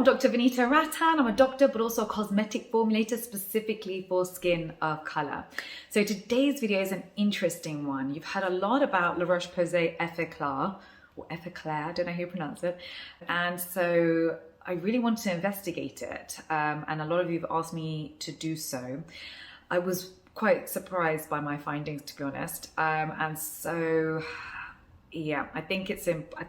I'm Dr. Vanita Rattan. I'm a doctor, but also a cosmetic formulator specifically for skin of color. So today's video is an interesting one. You've heard a lot about La Roche-Posay Effaclar, or Effaclar, I don't know how you pronounce it. And so I really wanted to investigate it. And a lot of you have asked me to do so. I was quite surprised by my findings, to be honest. And so yeah, I think it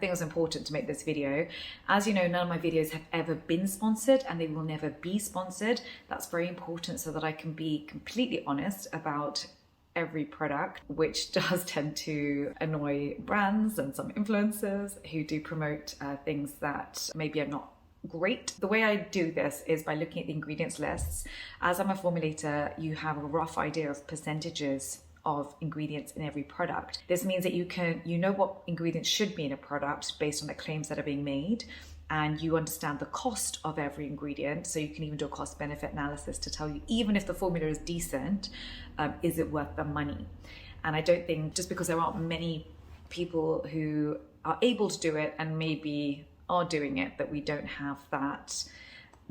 was important to make this video. As you know, none of my videos have ever been sponsored and they will never be sponsored. That's very important so that I can be completely honest about every product, which does tend to annoy brands and some influencers who do promote things that maybe are not great. The way I do this is by looking at the ingredients lists. As I'm a formulator, you have a rough idea of percentages of ingredients in every product. This means that you know what ingredients should be in a product based on the claims that are being made, and you understand the cost of every ingredient, so you can even do a cost benefit analysis to tell you, even if the formula is decent, is it worth the money? And I don't think just because there aren't many people who are able to do it and maybe are doing it, that we don't have that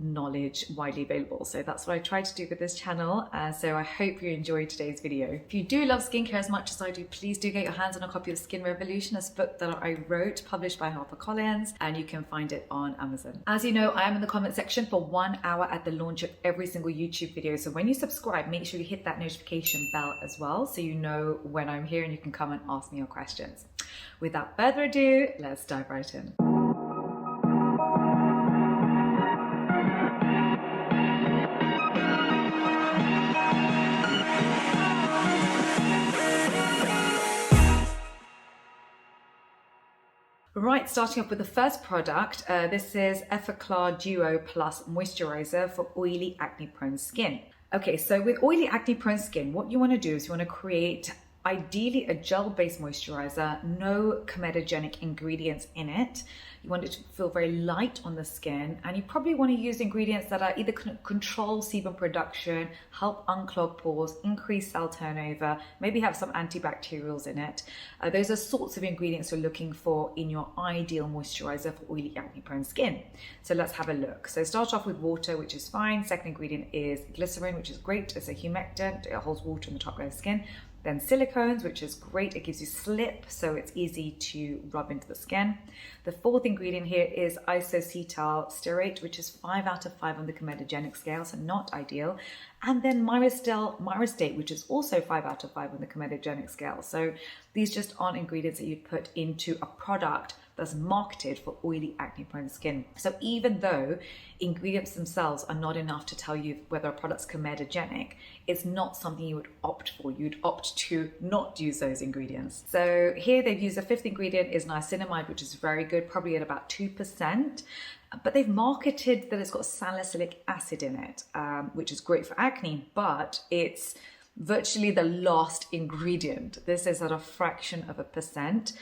knowledge widely available. So that's what I try to do with this channel. So I hope you enjoyed today's video. If you do love skincare as much as I do, please do get your hands on a copy of Skin Revolution, a book that I wrote, published by HarperCollins, and you can find it on Amazon. As you know, I am in the comment section for 1 hour at the launch of every single YouTube video. So when you subscribe, make sure you hit that notification bell as well, so you know when I'm here and you can come and ask me your questions. Without further ado, let's dive right in. Right, starting off with the first product, this is Effaclar Duo Plus Moisturiser for oily acne-prone skin. Okay, so with oily acne-prone skin, what you want to do is you want to create ideally a gel-based moisturizer, no comedogenic ingredients in it. You want it to feel very light on the skin, and you probably want to use ingredients that are either control sebum production, help unclog pores, increase cell turnover, maybe have some antibacterials in it. Those are sorts of ingredients you're looking for in your ideal moisturizer for oily acne-prone skin. So let's have a look. So start off with water, which is fine. Second ingredient is glycerin, which is great. It's a humectant. It holds water in the top layer of skin. Then silicones, which is great. It gives you slip, so it's easy to rub into the skin. The fourth ingredient here is isocetyl stearate, which is 5 out of 5 on the comedogenic scale, so not ideal. And then myristate, which is also 5 out of 5 on the comedogenic scale. So these just aren't ingredients that you'd put into a product that's marketed for oily acne-prone skin. So even though ingredients themselves are not enough to tell you whether a product's comedogenic, it's not something you would opt for. You'd opt to not use those ingredients. So here they've used the fifth ingredient is niacinamide, which is very good, probably at about 2%. But they've marketed that it's got salicylic acid in it, which is great for acne, but it's virtually the last ingredient. This is at a fraction of a percent.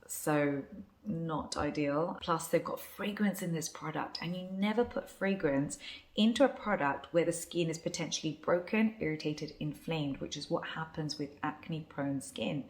So not ideal. Plus they've got fragrance in this product, and you never put fragrance into a product where the skin is potentially broken, irritated, inflamed, which is what happens with acne prone skin.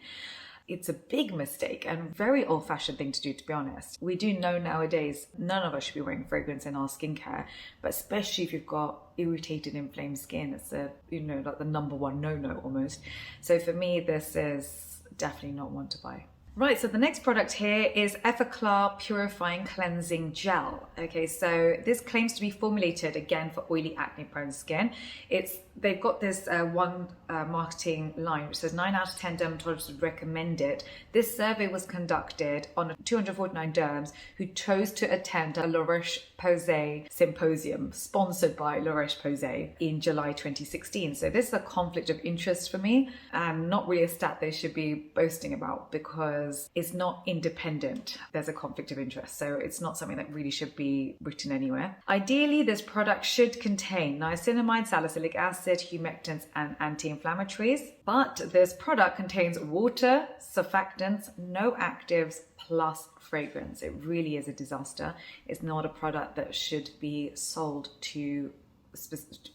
It's a big mistake and very old-fashioned thing to do, to be honest. We do know nowadays none of us should be wearing fragrance in our skincare, but especially if you've got irritated, inflamed skin, it's like the number one no-no almost. So for me, this is definitely not one to buy. Right, so the next product here is Effaclar Purifying Cleansing Gel. Okay, so this claims to be formulated again for oily acne-prone skin. They've got this one marketing line which says 9 out of 10 dermatologists would recommend it. This survey was conducted on 249 derms who chose to attend a La Roche-Posay symposium sponsored by La Roche-Posay in July 2016. So this is a conflict of interest for me, and not really a stat they should be boasting about, because it's not independent. There's a conflict of interest, so it's not something that really should be written anywhere. Ideally, this product should contain niacinamide, salicylic acid, humectants, and anti-inflammatories, but this product contains water, surfactants, no actives, plus fragrance. It really is a disaster. It's not a product that should be sold to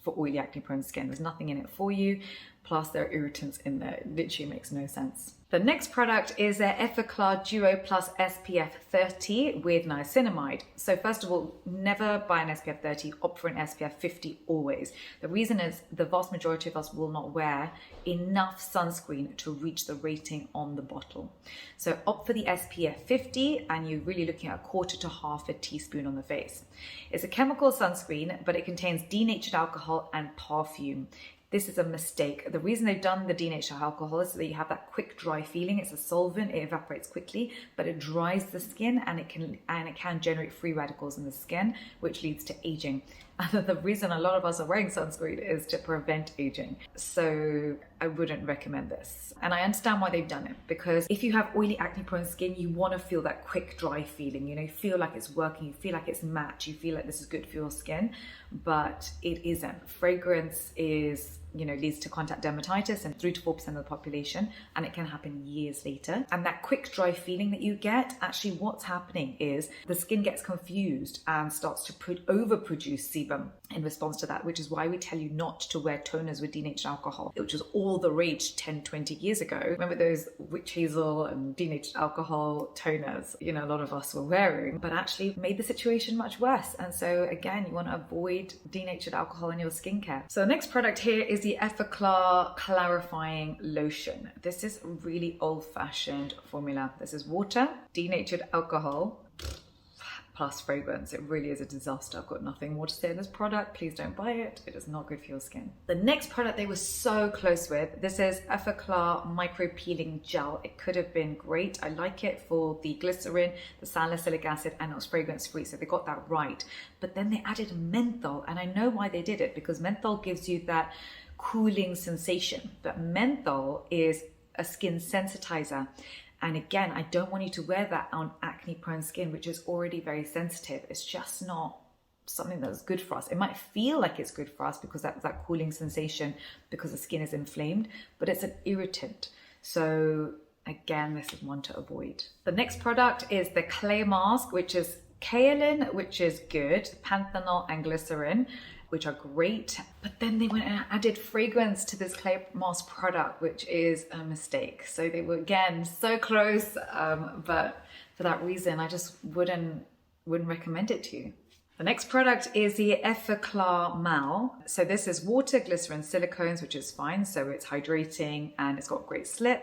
for oily acne prone skin. There's nothing in it for you. plus there are irritants in there. It literally makes no sense. The next product is their Effaclar Duo Plus SPF 30 with niacinamide. So first of all, never buy an SPF 30, opt for an SPF 50 always. The reason is the vast majority of us will not wear enough sunscreen to reach the rating on the bottle. So opt for the SPF 50 and you're really looking at 1/4 to 1/2 a teaspoon on the face. It's a chemical sunscreen, but it contains denatured alcohol and perfume. This is a mistake. The reason they've done the denatured alcohol is so that you have that quick dry feeling. It's a solvent, it evaporates quickly, but it dries the skin and it can generate free radicals in the skin, which leads to aging. And the reason a lot of us are wearing sunscreen is to prevent aging. So I wouldn't recommend this. And I understand why they've done it, because if you have oily acne prone skin, you want to feel that quick dry feeling, you know, you feel like it's working, you feel like it's matte, you feel like this is good for your skin, but it isn't. Fragrance is, you know, leads to contact dermatitis in 3 to 4% of the population, and it can happen years later. And that quick dry feeling that you get, actually what's happening is the skin gets confused and starts to overproduce sebum in response to that, which is why we tell you not to wear toners with denatured alcohol, which was all the rage 10, 20 years ago. Remember those witch hazel and denatured alcohol toners, you know, a lot of us were wearing, but actually made the situation much worse. And so again, you want to avoid denatured alcohol in your skincare. So the next product here is the Effaclar Clarifying Lotion. This is a really old-fashioned formula. This is water, denatured alcohol, plus fragrance. It really is a disaster. I've got nothing more to say on this product. Please don't buy it. It is not good for your skin. The next product they were so close with, this is Effaclar Micro Peeling Gel. It could have been great. I like it for the glycerin, the salicylic acid, and it was fragrance free, so they got that right. But then they added menthol, and I know why they did it, because menthol gives you that cooling sensation, but menthol is a skin sensitizer. And again, I don't want you to wear that on acne prone skin, which is already very sensitive. It's just not something that's good for us. It might feel like it's good for us because that's that cooling sensation because the skin is inflamed, but it's an irritant. So again, this is one to avoid. The next product is the clay mask, which is kaolin, which is good, panthenol and glycerin, which are great, but then they went and added fragrance to this clay mask product, which is a mistake. So they were again so close, but for that reason, I just wouldn't recommend it to you. The next product is the Effaclar Mal. So this is water, glycerin, silicones, which is fine. So it's hydrating and it's got great slip.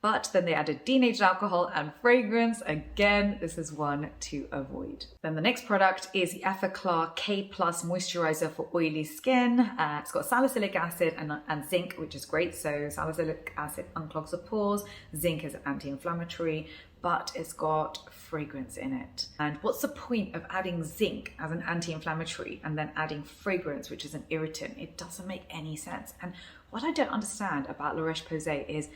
But then they added denatured alcohol and fragrance. Again, this is one to avoid. Then the next product is the Effaclar K Plus Moisturiser for oily skin. It's got salicylic acid and zinc, which is great. So salicylic acid unclogs the pores. Zinc is anti-inflammatory, but it's got fragrance in it. And what's the point of adding zinc as an anti-inflammatory and then adding fragrance, which is an irritant? It doesn't make any sense. And what I don't understand about La Roche-Posay is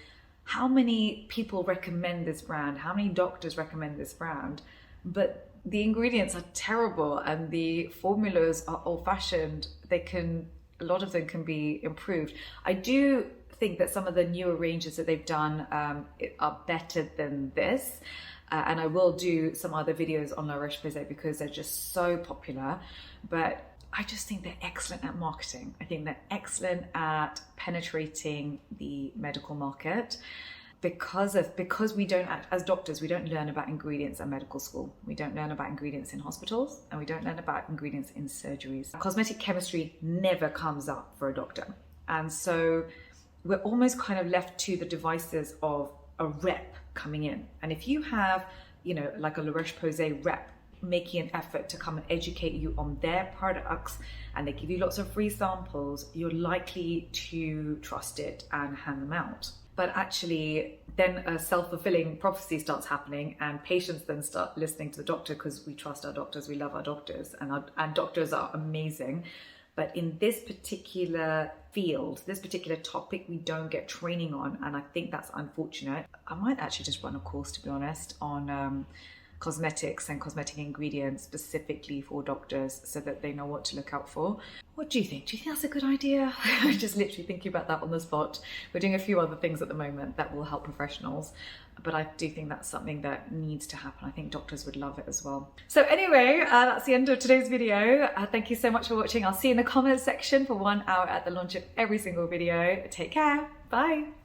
how many people recommend this brand, how many doctors recommend this brand, but the ingredients are terrible and the formulas are old-fashioned. A lot of them can be improved. I do think that some of the newer ranges that they've done are better than this. And I will do some other videos on La Roche-Posay because they're just so popular. But I just think they're excellent at marketing. I think they're excellent at penetrating the medical market because we don't, as doctors, we don't learn about ingredients at medical school. We don't learn about ingredients in hospitals, and we don't learn about ingredients in surgeries. Cosmetic chemistry never comes up for a doctor. And so we're almost kind of left to the devices of a rep coming in. And if you have, you know, like a La Roche-Posay rep making an effort to come and educate you on their products, and they give you lots of free samples, you're likely to trust it and hand them out. But actually, then a self-fulfilling prophecy starts happening, and patients then start listening to the doctor because we trust our doctors, we love our doctors, and doctors are amazing. But in this particular field, this particular topic, we don't get training on, and I think that's unfortunate. I might actually just run a course, to be honest, on cosmetics and cosmetic ingredients specifically for doctors so that they know what to look out for. What do you think? Do you think that's a good idea? I'm just literally thinking about that on the spot. We're doing a few other things at the moment that will help professionals, but I do think that's something that needs to happen. I think doctors would love it as well. So anyway, that's the end of today's video. Thank you so much for watching. I'll see you in the comments section for 1 hour at the launch of every single video. Take care. Bye.